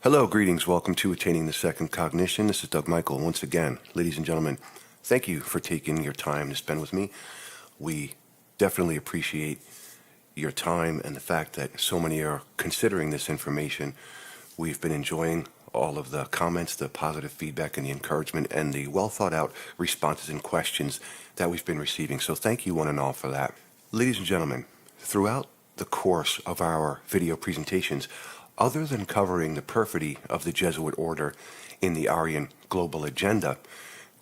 Hello, greetings. Welcome to Attaining the Second Cognition. This is Doug Michael. Once again, ladies and gentlemen, thank you for taking your time to spend with me. We definitely appreciate your time and the fact that so many are considering this information. We've been enjoying all of the comments, the positive feedback, and the encouragement, and the well-thought-out responses and questions that we've been receiving. So thank you one and all for that. Ladies and gentlemen, throughout the course of our video presentations, other than covering the perfidy of the Jesuit order in the Aryan global agenda,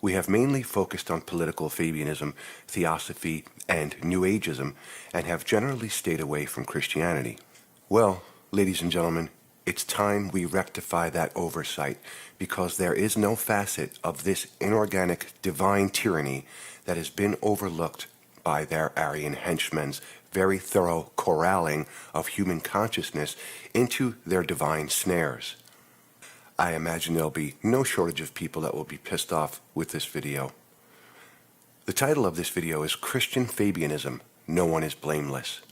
we have mainly focused on political Fabianism, theosophy, and New Ageism, and have generally stayed away from Christianity. Well, ladies and gentlemen, it's time we rectify that oversight, because there is no facet of this inorganic divine tyranny that has been overlooked by their Aryan henchmen's very thorough corralling of human consciousness into their divine snares. I imagine there'll be no shortage of people that will be pissed off with this video. The title of this video is Christian Fabianism, No One is Blameless.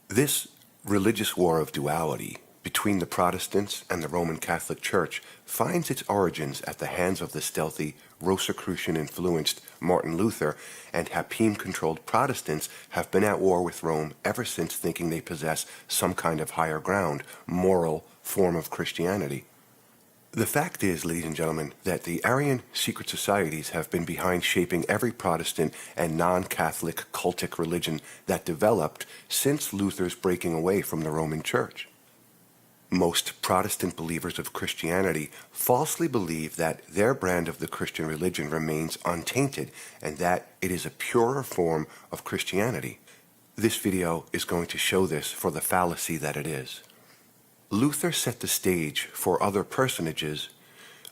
This religious war of duality between the Protestants and the Roman Catholic Church finds its origins at the hands of the stealthy, Rosicrucian-influenced Martin Luther, and Happim-controlled Protestants have been at war with Rome ever since, thinking they possess some kind of higher ground, moral form of Christianity. The fact is, ladies and gentlemen, that the Aryan secret societies have been behind shaping every Protestant and non-Catholic cultic religion that developed since Luther's breaking away from the Roman Church. Most Protestant believers of Christianity falsely believe that their brand of the Christian religion remains untainted and that it is a purer form of Christianity. This video is going to show this for the fallacy that it is. Luther set the stage for other personages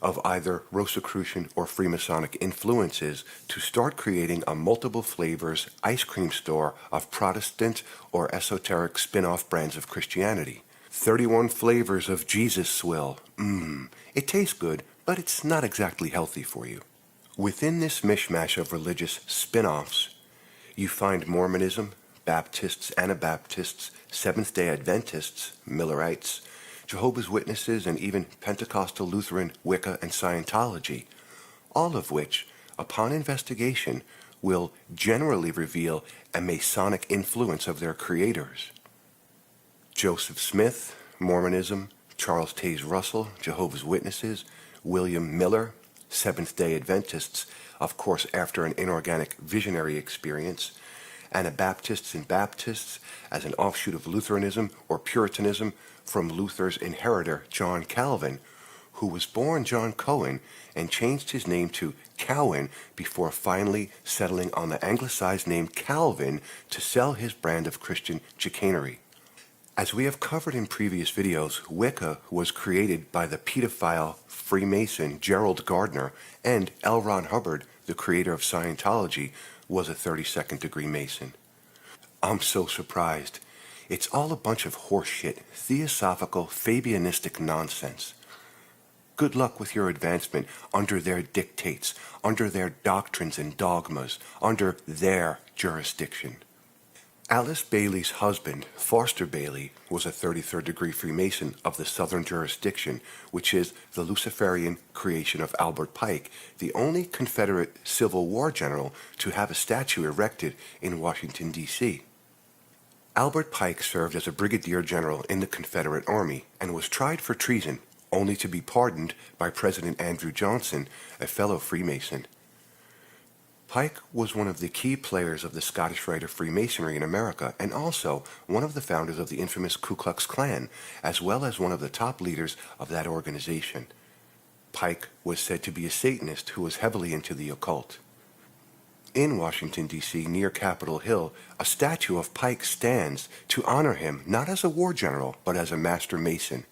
of either Rosicrucian or Freemasonic influences to start creating a multiple flavors ice cream store of Protestant or esoteric spin-off brands of Christianity. 31 flavors of Jesus swill. It tastes good, but it's not exactly healthy for you. Within this mishmash of religious spin-offs, you find Mormonism, Baptists, Anabaptists, Seventh-day Adventists, Millerites, Jehovah's Witnesses, and even Pentecostal, Lutheran, Wicca, and Scientology, all of which, upon investigation, will generally reveal a Masonic influence of their creators. Joseph Smith, Mormonism, Charles Taze Russell, Jehovah's Witnesses, William Miller, Seventh-day Adventists, of course after an inorganic visionary experience, Anabaptists and Baptists as an offshoot of Lutheranism or Puritanism from Luther's inheritor John Calvin, who was born John Cohen and changed his name to Cowan before finally settling on the anglicized name Calvin to sell his brand of Christian chicanery. As we have covered in previous videos, Wicca was created by the pedophile Freemason Gerald Gardner, and L. Ron Hubbard, the creator of Scientology, was a 32nd degree Mason. I'm so surprised. It's all a bunch of horseshit, theosophical, Fabianistic nonsense. Good luck with your advancement under their dictates, under their doctrines and dogmas, under their jurisdiction. Alice Bailey's husband, Foster Bailey, was a 33rd degree Freemason of the Southern jurisdiction, which is the Luciferian creation of Albert Pike, the only Confederate Civil War general to have a statue erected in Washington, D.C. Albert Pike served as a brigadier general in the Confederate Army and was tried for treason, only to be pardoned by President Andrew Johnson, a fellow Freemason. Pike was one of the key players of the Scottish Rite of Freemasonry in America, and also one of the founders of the infamous Ku Klux Klan, as well as one of the top leaders of that organization. Pike was said to be a Satanist who was heavily into the occult. In Washington, D.C., near Capitol Hill, a statue of Pike stands to honor him not as a war general, but as a master Mason.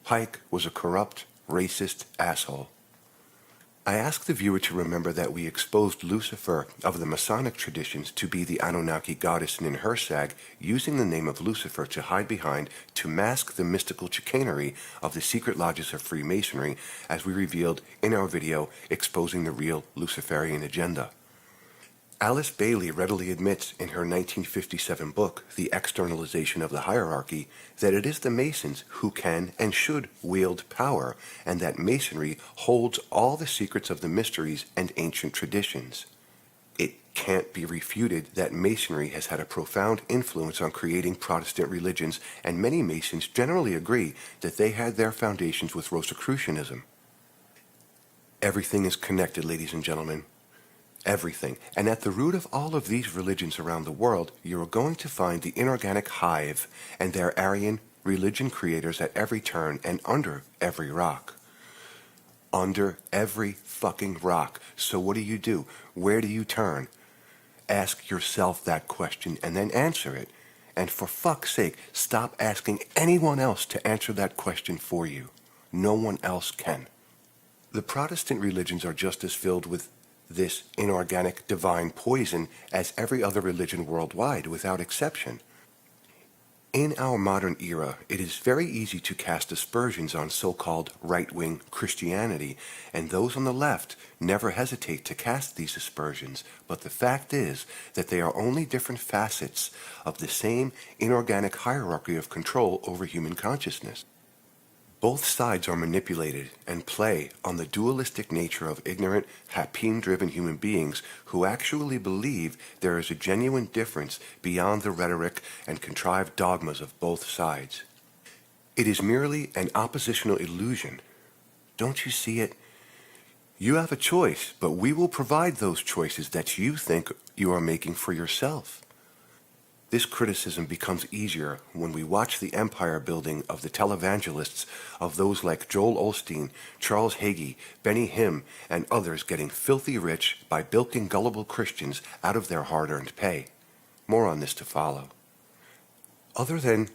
Pike was a corrupt, racist asshole. I ask the viewer to remember that we exposed Lucifer of the Masonic traditions to be the Anunnaki goddess Ninhursag, using the name of Lucifer to hide behind to mask the mystical chicanery of the secret lodges of Freemasonry, as we revealed in our video exposing the real Luciferian agenda. Alice Bailey readily admits in her 1957 book, The Externalization of the Hierarchy, that it is the Masons who can and should wield power, and that Masonry holds all the secrets of the mysteries and ancient traditions. It can't be refuted that Masonry has had a profound influence on creating Protestant religions, and many Masons generally agree that they had their foundations with Rosicrucianism. Everything is connected, ladies and gentlemen. Everything. And at the root of all of these religions around the world, you are going to find the inorganic hive and their Aryan religion creators at every turn and under every rock. Under every fucking rock. So what do? Where do you turn? Ask yourself that question and then answer it. And for fuck's sake, stop asking anyone else to answer that question for you. No one else can. The Protestant religions are just as filled with this inorganic divine poison as every other religion worldwide, without exception. In our modern era, it is very easy to cast aspersions on so-called right-wing Christianity, and those on the left never hesitate to cast these aspersions, but the fact is that they are only different facets of the same inorganic hierarchy of control over human consciousness. Both sides are manipulated and play on the dualistic nature of ignorant, rapine-driven human beings who actually believe there is a genuine difference beyond the rhetoric and contrived dogmas of both sides. It is merely an oppositional illusion. Don't you see it? You have a choice, but we will provide those choices that you think you are making for yourself. This criticism becomes easier when we watch the empire building of the televangelists of those like Joel Osteen, Charles Hagee, Benny Hinn, and others getting filthy rich by bilking gullible Christians out of their hard-earned pay. More on this to follow. Other than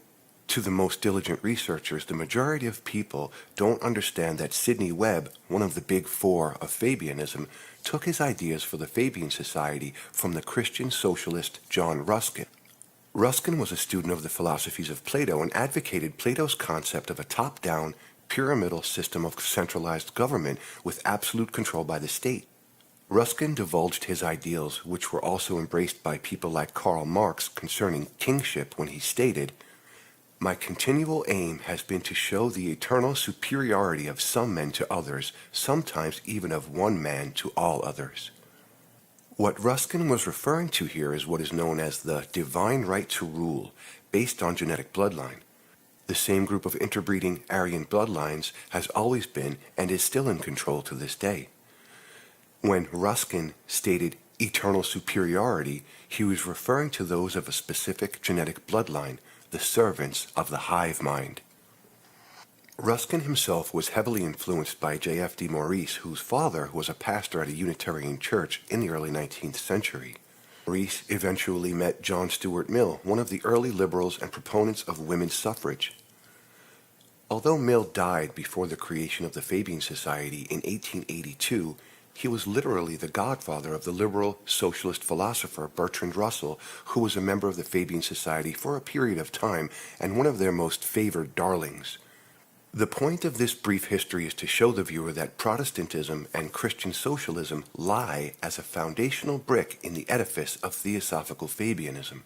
to the most diligent researchers, the majority of people don't understand that Sidney Webb, one of the big four of Fabianism, took his ideas for the Fabian Society from the Christian socialist John Ruskin. Ruskin was a student of the philosophies of Plato and advocated Plato's concept of a top-down, pyramidal system of centralized government with absolute control by the state. Ruskin divulged his ideals, which were also embraced by people like Karl Marx concerning kingship, when he stated, "My continual aim has been to show the eternal superiority of some men to others, sometimes even of one man to all others." What Ruskin was referring to here is what is known as the divine right to rule, based on genetic bloodline. The same group of interbreeding Aryan bloodlines has always been and is still in control to this day. When Ruskin stated eternal superiority, he was referring to those of a specific genetic bloodline, the servants of the hive mind. Ruskin himself was heavily influenced by J.F.D. Maurice, whose father was a pastor at a Unitarian church in the early 19th century. Maurice eventually met John Stuart Mill, one of the early liberals and proponents of women's suffrage. Although Mill died before the creation of the Fabian Society in 1882, he was literally the godfather of the liberal socialist philosopher Bertrand Russell, who was a member of the Fabian Society for a period of time and one of their most favored darlings. The point of this brief history is to show the viewer that Protestantism and Christian socialism lie as a foundational brick in the edifice of Theosophical Fabianism.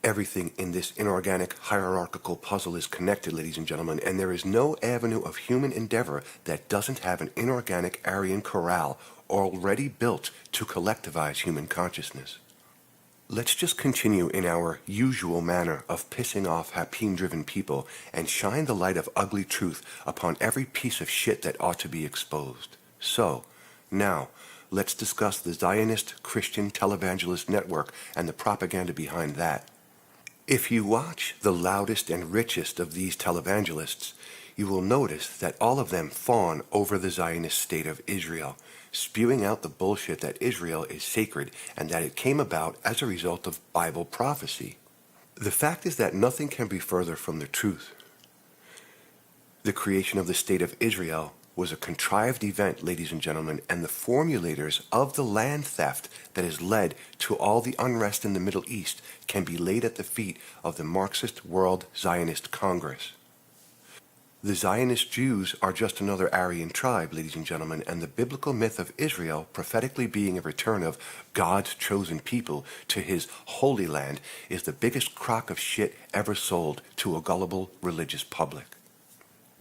Everything in this inorganic hierarchical puzzle is connected, ladies and gentlemen, and there is no avenue of human endeavor that doesn't have an inorganic Aryan corral already built to collectivize human consciousness. Let's just continue in our usual manner of pissing off rapine-driven people and shine the light of ugly truth upon every piece of shit that ought to be exposed. So, now, let's discuss the Zionist Christian Televangelist Network and the propaganda behind that. If you watch the loudest and richest of these televangelists, you will notice that all of them fawn over the Zionist state of Israel, spewing out the bullshit that Israel is sacred and that it came about as a result of Bible prophecy. The fact is that nothing can be further from the truth. The creation of the state of Israel was a contrived event, ladies and gentlemen, and the formulators of the land theft that has led to all the unrest in the Middle East can be laid at the feet of the Marxist World Zionist Congress. The Zionist Jews are just another Aryan tribe, ladies and gentlemen, and the biblical myth of Israel prophetically being a return of God's chosen people to his holy land is the biggest crock of shit ever sold to a gullible religious public.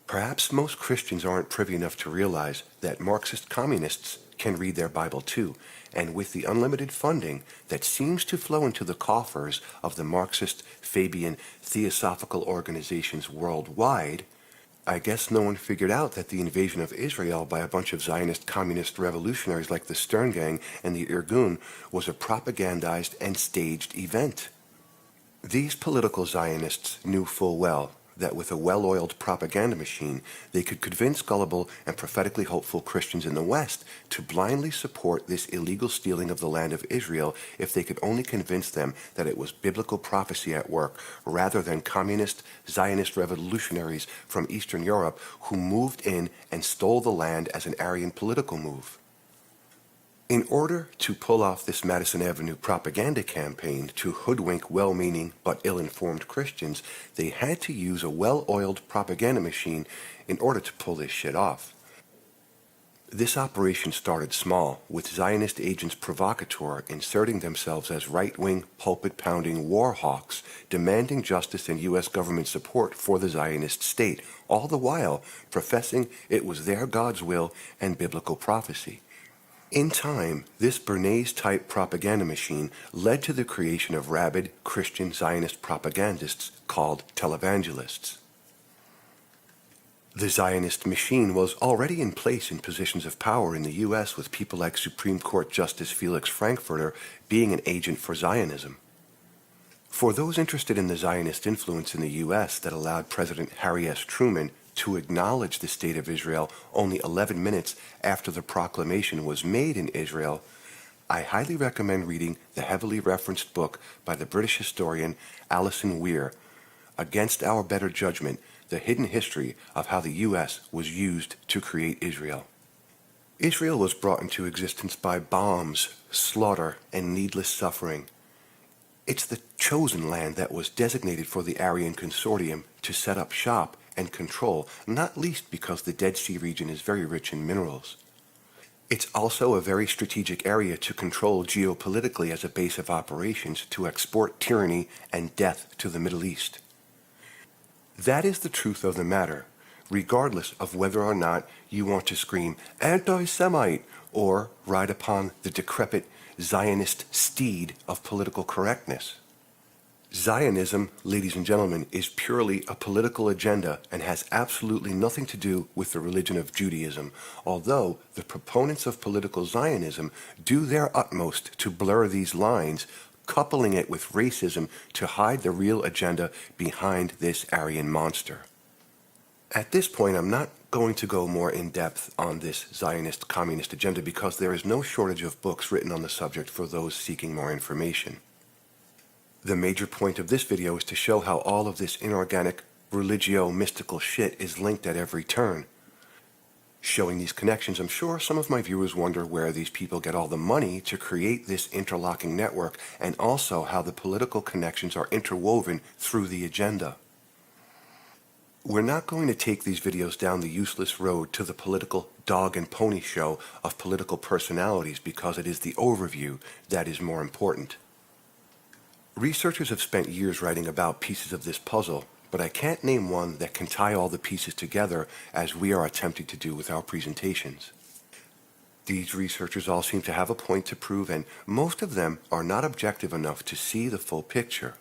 Perhaps most Christians aren't privy enough to realize that Marxist communists can read their Bible too, and with the unlimited funding that seems to flow into the coffers of the Marxist Fabian theosophical organizations worldwide, I guess no one figured out that the invasion of Israel by a bunch of Zionist communist revolutionaries like the Stern Gang and the Irgun was a propagandized and staged event. These political Zionists knew full well that with a well-oiled propaganda machine, they could convince gullible and prophetically hopeful Christians in the West to blindly support this illegal stealing of the land of Israel if they could only convince them that it was biblical prophecy at work rather than communist Zionist revolutionaries from Eastern Europe who moved in and stole the land as an Aryan political move. In order to pull off this Madison Avenue propaganda campaign to hoodwink well-meaning but ill-informed Christians, they had to use a well-oiled propaganda machine in order to pull this shit off. This operation started small, with Zionist agents provocateur inserting themselves as right-wing, pulpit-pounding war hawks, demanding justice and U.S. government support for the Zionist state, all the while professing it was their God's will and biblical prophecy. In time, this Bernays-type propaganda machine led to the creation of rabid Christian Zionist propagandists called televangelists. The Zionist machine was already in place in positions of power in the U.S. with people like Supreme Court Justice Felix Frankfurter being an agent for Zionism. For those interested in the Zionist influence in the U.S. that allowed President Harry S. Truman to acknowledge the State of Israel only 11 minutes after the proclamation was made in Israel, I highly recommend reading the heavily referenced book by the British historian Alison Weir, Against Our Better Judgment, The Hidden History of How the U.S. Was Used to Create Israel. Israel was brought into existence by bombs, slaughter, and needless suffering. It's the chosen land that was designated for the Aryan Consortium to set up shop and control, not least because the Dead Sea region is very rich in minerals. It's also a very strategic area to control geopolitically as a base of operations to export tyranny and death to the Middle East. That is the truth of the matter, regardless of whether or not you want to scream anti-Semite or ride upon the decrepit Zionist steed of political correctness. Zionism, ladies and gentlemen, is purely a political agenda and has absolutely nothing to do with the religion of Judaism, although the proponents of political Zionism do their utmost to blur these lines, coupling it with racism to hide the real agenda behind this Aryan monster. At this point, I'm not going to go more in depth on this Zionist communist agenda because there is no shortage of books written on the subject for those seeking more information. The major point of this video is to show how all of this inorganic, religio-mystical shit is linked at every turn. Showing these connections, I'm sure some of my viewers wonder where these people get all the money to create this interlocking network, and also how the political connections are interwoven through the agenda. We're not going to take these videos down the useless road to the political dog and pony show of political personalities because it is the overview that is more important. Researchers have spent years writing about pieces of this puzzle, but I can't name one that can tie all the pieces together as we are attempting to do with our presentations. These researchers all seem to have a point to prove, and most of them are not objective enough to see the full picture.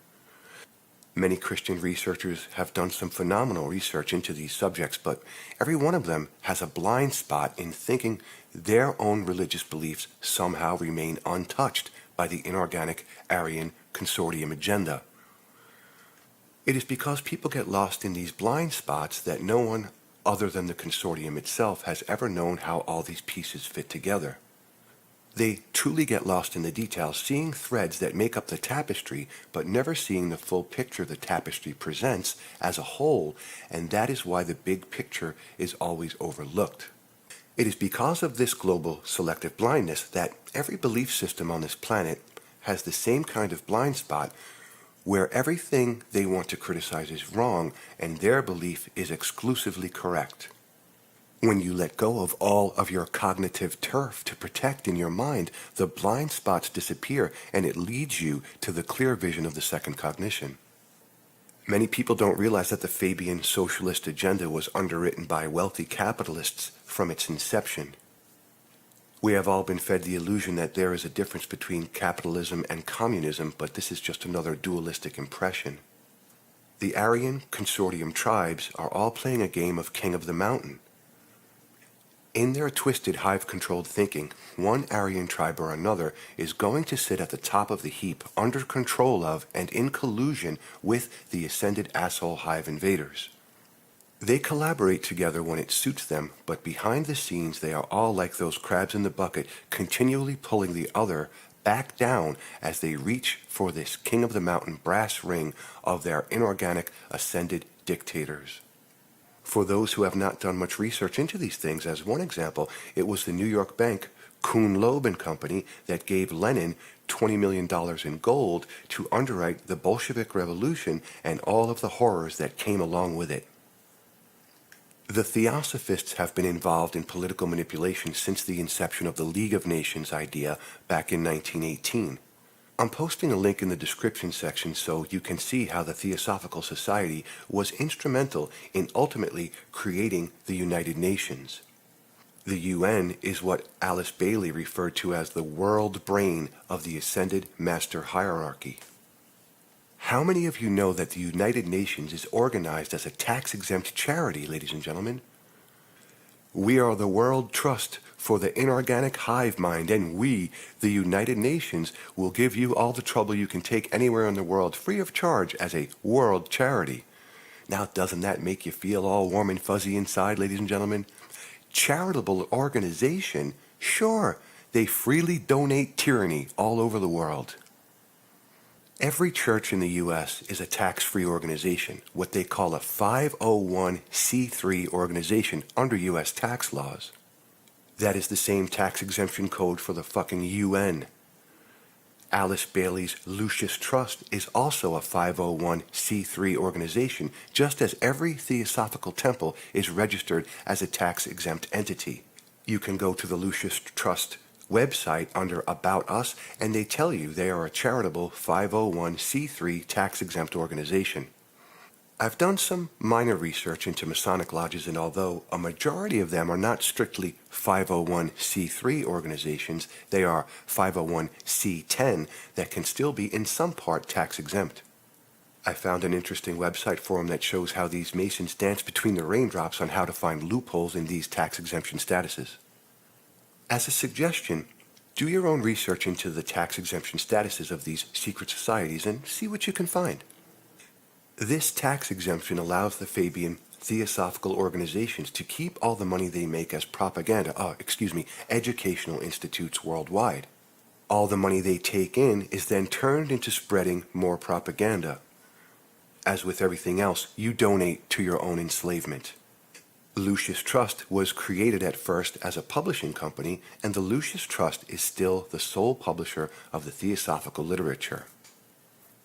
Many Christian researchers have done some phenomenal research into these subjects, but every one of them has a blind spot in thinking their own religious beliefs somehow remain untouched by the inorganic Aryan Consortium agenda. It is because people get lost in these blind spots that no one other than the consortium itself has ever known how all these pieces fit together. They truly get lost in the details, seeing threads that make up the tapestry, but never seeing the full picture the tapestry presents as a whole, and that is why the big picture is always overlooked. It is because of this global selective blindness that every belief system on this planet has the same kind of blind spot where everything they want to criticize is wrong and their belief is exclusively correct. When you let go of all of your cognitive turf to protect in your mind, the blind spots disappear and it leads you to the clear vision of the second cognition. Many people don't realize that the Fabian socialist agenda was underwritten by wealthy capitalists from its inception. We have all been fed the illusion that there is a difference between capitalism and communism, but this is just another dualistic impression. The Aryan consortium tribes are all playing a game of King of the Mountain. In their twisted hive-controlled thinking, one Aryan tribe or another is going to sit at the top of the heap under control of and in collusion with the ascended asshole hive invaders. They collaborate together when it suits them, but behind the scenes they are all like those crabs in the bucket, continually pulling the other back down as they reach for this king of the mountain brass ring of their inorganic ascended dictators. For those who have not done much research into these things, as one example, it was the New York bank Kuhn Loeb and Company that gave Lenin $20 million in gold to underwrite the Bolshevik Revolution and all of the horrors that came along with it. The Theosophists have been involved in political manipulation since the inception of the League of Nations idea back in 1918. I'm posting a link in the description section so you can see how the Theosophical Society was instrumental in ultimately creating the United Nations. The UN is what Alice Bailey referred to as the world brain of the ascended master hierarchy. How many of you know that the United Nations is organized as a tax-exempt charity, ladies and gentlemen? We are the World Trust for the Inorganic Hive Mind, and we, the United Nations, will give you all the trouble you can take anywhere in the world free of charge as a world charity. Now, doesn't that make you feel all warm and fuzzy inside, ladies and gentlemen? Charitable organization? Sure, they freely donate tyranny all over the world. Every church in the U.S. is a tax-free organization, what they call a 501c3 organization under U.S. tax laws. That is the same tax exemption code for the fucking UN. Alice Bailey's Lucius Trust is also a 501c3 organization, just as every Theosophical temple is registered as a tax-exempt entity. You can go to the Lucius Trust website under About Us, and they tell you they are a charitable 501c3 tax-exempt organization. I've done some minor research into Masonic lodges, and although a majority of them are not strictly 501c3 organizations, they are 501c10 that can still be in some part tax-exempt. I found an interesting website forum that shows how these Masons dance between the raindrops on how to find loopholes in these tax exemption statuses. As a suggestion, do your own research into the tax exemption statuses of these secret societies and see what you can find. This tax exemption allows the Fabian Theosophical organizations to keep all the money they make as educational institutes worldwide. All the money they take in is then turned into spreading more propaganda. As with everything else, you donate to your own enslavement. Lucius Trust was created at first as a publishing company, and the Lucius Trust is still the sole publisher of the Theosophical literature.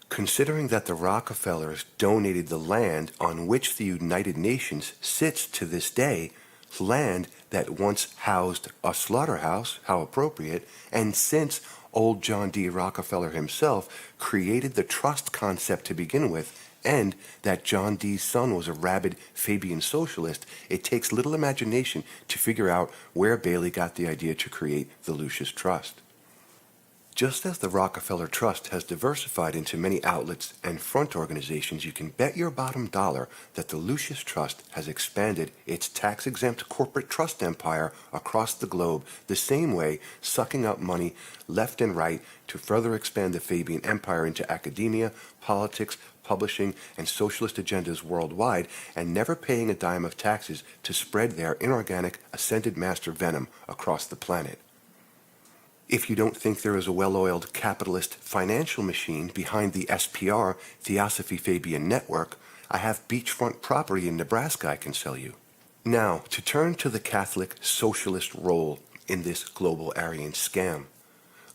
Considering that the Rockefellers donated the land on which the United Nations sits to this day, land that once housed a slaughterhouse, how appropriate, and since old John D. Rockefeller himself created the trust concept to begin with, and that John D's son was a rabid Fabian socialist, it takes little imagination to figure out where Bailey got the idea to create the Lucius Trust. Just as the Rockefeller Trust has diversified into many outlets and front organizations, you can bet your bottom dollar that the Lucius Trust has expanded its tax-exempt corporate trust empire across the globe the same way, sucking up money left and right to further expand the Fabian empire into academia, politics, publishing, and socialist agendas worldwide, and never paying a dime of taxes to spread their inorganic ascended master venom across the planet. If you don't think there is a well-oiled capitalist financial machine behind the SPR, Theosophy Fabian Network, I have beachfront property in Nebraska I can sell you. Now, to turn to the Catholic socialist role in this global Aryan scam.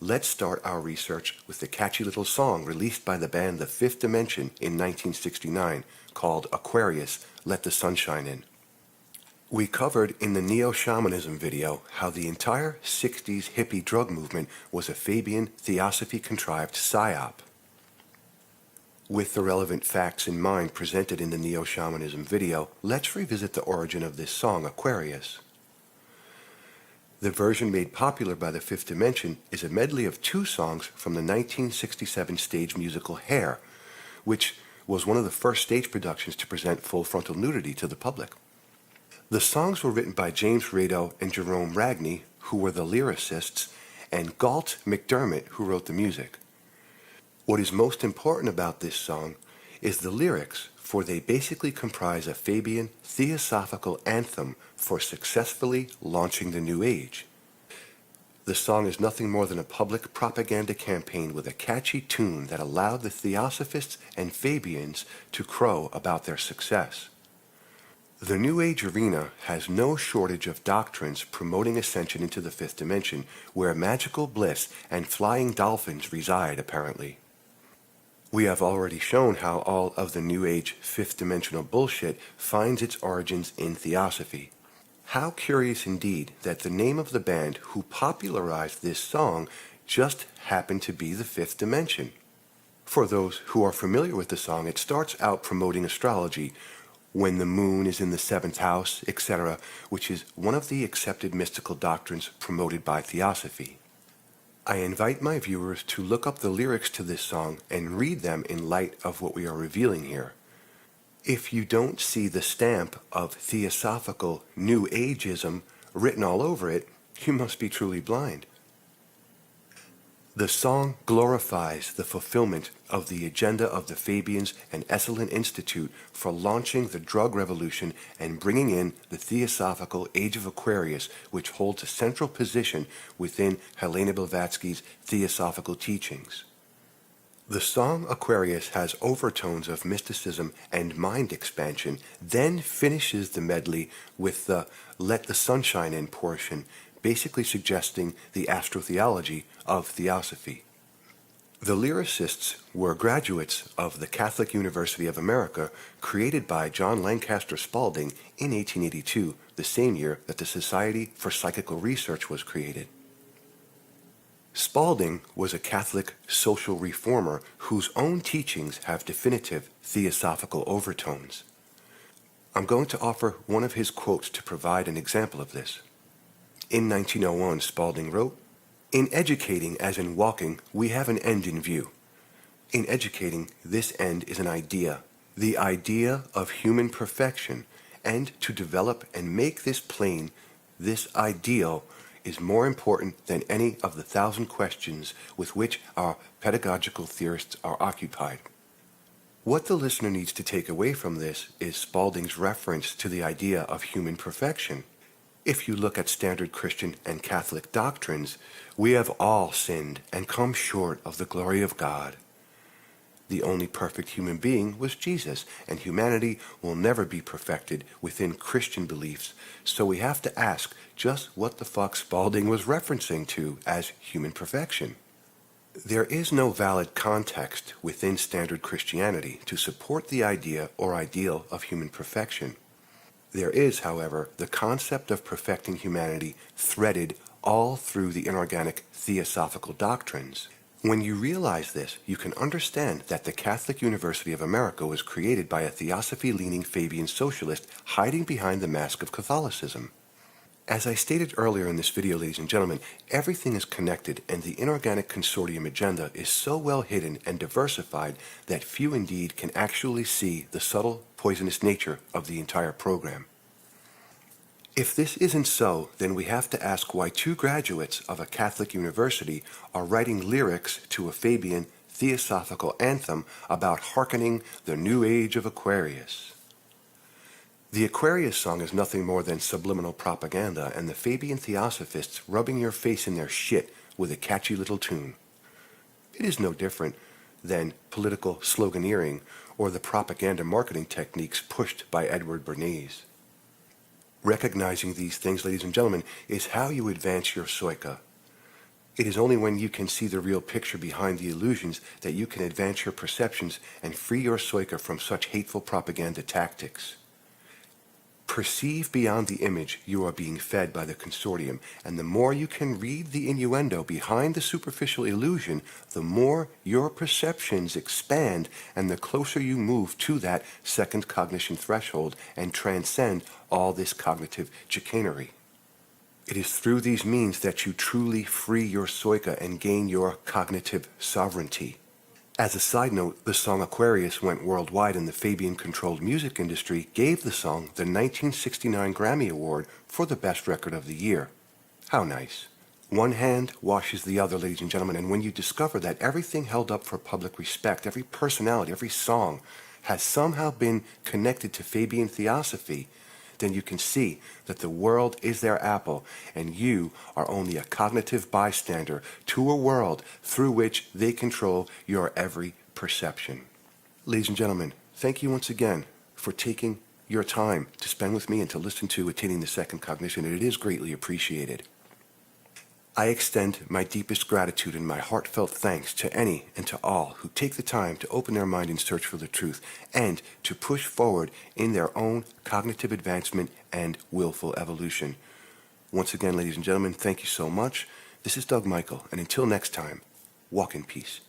let's start our research with the catchy little song released by the band The Fifth Dimension in 1969 called Aquarius, Let the Sunshine In. We covered in the Neo-Shamanism video how the entire 60s hippie drug movement was a Fabian theosophy-contrived psyop. With the relevant facts in mind presented in the Neo-Shamanism video, let's revisit the origin of this song, Aquarius. The version made popular by the Fifth Dimension is a medley of two songs from the 1967 stage musical Hair, which was one of the first stage productions to present full frontal nudity to the public. The songs were written by James Rado and Jerome Ragney, who were the lyricists, and Galt McDermott, who wrote the music. What is most important about this song is the lyrics, for they basically comprise a Fabian theosophical anthem for successfully launching the New Age. The song is nothing more than a public propaganda campaign with a catchy tune that allowed the Theosophists and Fabians to crow about their success. The New Age arena has no shortage of doctrines promoting ascension into the fifth dimension, where magical bliss and flying dolphins reside, apparently. We have already shown how all of the New Age fifth-dimensional bullshit finds its origins in theosophy. How curious indeed that the name of the band who popularized this song just happened to be the Fifth Dimension. For those who are familiar with the song, it starts out promoting astrology, when the moon is in the seventh house, etc., which is one of the accepted mystical doctrines promoted by theosophy. I invite my viewers to look up the lyrics to this song and read them in light of what we are revealing here. If you don't see the stamp of theosophical New Ageism written all over it, you must be truly blind. The song glorifies the fulfillment of the agenda of the Fabians and Esalen Institute for launching the drug revolution and bringing in the theosophical Age of Aquarius, which holds a central position within Helena Blavatsky's theosophical teachings. The song Aquarius has overtones of mysticism and mind expansion, then finishes the medley with the Let the Sunshine In portion, basically suggesting the astrotheology of theosophy. The lyricists were graduates of the Catholic University of America, created by John Lancaster Spalding in 1882, the same year that the Society for Psychical Research was created. Spalding was a Catholic social reformer whose own teachings have definitive theosophical overtones. I'm going to offer one of his quotes to provide an example of this. In 1901, Spalding wrote, "In educating as in walking, we have an end in view. In educating, this end is an idea, the idea of human perfection, and to develop and make this plain, this ideal is more important than any of the 1,000 questions with which our pedagogical theorists are occupied." What the listener needs to take away from this is Spalding's reference to the idea of human perfection. If you look at standard Christian and Catholic doctrines, we have all sinned and come short of the glory of God. The only perfect human being was Jesus, and humanity will never be perfected within Christian beliefs, so we have to ask just what the fuck Spalding was referencing to as human perfection. There is no valid context within standard Christianity to support the idea or ideal of human perfection. There is, however, the concept of perfecting humanity threaded all through the inorganic theosophical doctrines. When you realize this, you can understand that the Catholic University of America was created by a theosophy-leaning Fabian socialist hiding behind the mask of Catholicism. As I stated earlier in this video, ladies and gentlemen, everything is connected, and the inorganic consortium agenda is so well hidden and diversified that few indeed can actually see the subtle, poisonous nature of the entire program. If this isn't so, then we have to ask why two graduates of a Catholic university are writing lyrics to a Fabian theosophical anthem about hearkening the New Age of Aquarius. The Aquarius song is nothing more than subliminal propaganda and the Fabian theosophists rubbing your face in their shit with a catchy little tune. It is no different than political sloganeering or the propaganda marketing techniques pushed by Edward Bernays. Recognizing these things, ladies and gentlemen, is how you advance your PSOYCA. It is only when you can see the real picture behind the illusions that you can advance your perceptions and free your PSOYCA from such hateful propaganda tactics. Perceive beyond the image you are being fed by the consortium, and the more you can read the innuendo behind the superficial illusion, the more your perceptions expand and the closer you move to that second cognition threshold and transcend all this cognitive chicanery. It is through these means that you truly free your PSOYCA and gain your cognitive sovereignty. As a side note, the song Aquarius went worldwide, and the Fabian-controlled music industry gave the song the 1969 Grammy Award for the best record of the year. How nice. One hand washes the other, ladies and gentlemen, and when you discover that everything held up for public respect, every personality, every song, has somehow been connected to Fabian theosophy, then you can see that the world is their apple, and you are only a cognitive bystander to a world through which they control your every perception. Ladies and gentlemen, thank you once again for taking your time to spend with me and to listen to Attaining the Second Cognition. It is greatly appreciated. I extend my deepest gratitude and my heartfelt thanks to any and to all who take the time to open their mind in search for the truth and to push forward in their own cognitive advancement and willful evolution. Once again, ladies and gentlemen, thank you so much. This is Doug Michael, and until next time, walk in peace.